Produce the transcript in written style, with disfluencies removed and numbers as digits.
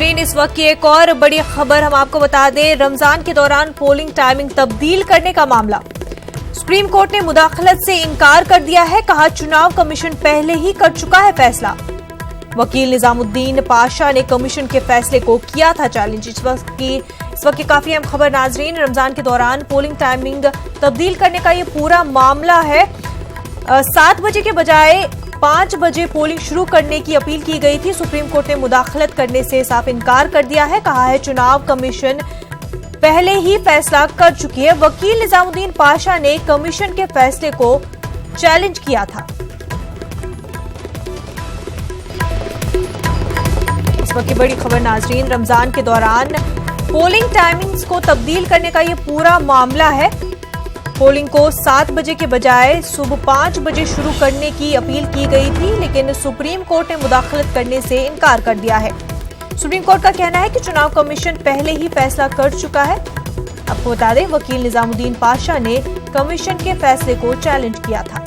नाजरीन, इस वक्त की एक और बड़ी खबर हम आपको बता दें। रमजान के दौरान पोलिंग टाइमिंग तब्दील करने का मामला, सुप्रीम कोर्ट ने मुदाखलत से इनकार कर दिया है। कहा, चुनाव कमीशन पहले ही कर चुका है फैसला। वकील निजामुद्दीन पाशा ने कमीशन के फैसले को किया था चैलेंज। इस वक्त की काफी अहम खबर नाजरीन, रमजान के दौरान पोलिंग टाइमिंग तब्दील करने का ये पूरा मामला है। 7 बजे के बजाय 5 बजे पोलिंग शुरू करने की अपील की गई थी। सुप्रीम कोर्ट ने मुदाखलत करने से साफ इनकार कर दिया है। कहा है, चुनाव कमीशन पहले ही फैसला कर चुकी है। वकील निजामुद्दीन पाशा ने कमीशन के फैसले को चैलेंज किया था। इस वक्त की बड़ी खबर नाजरीन, रमजान के दौरान पोलिंग टाइमिंग्स को तब्दील करने का ये पूरा मामला है। पोलिंग को 7 बजे के बजाय सुबह 5 बजे शुरू करने की अपील की गई थी, लेकिन सुप्रीम कोर्ट ने मुदाखलत करने से इनकार कर दिया है। सुप्रीम कोर्ट का कहना है कि चुनाव कमीशन पहले ही फैसला कर चुका है। आपको बता दें, वकील निजामुद्दीन पाशा ने कमीशन के फैसले को चैलेंज किया था।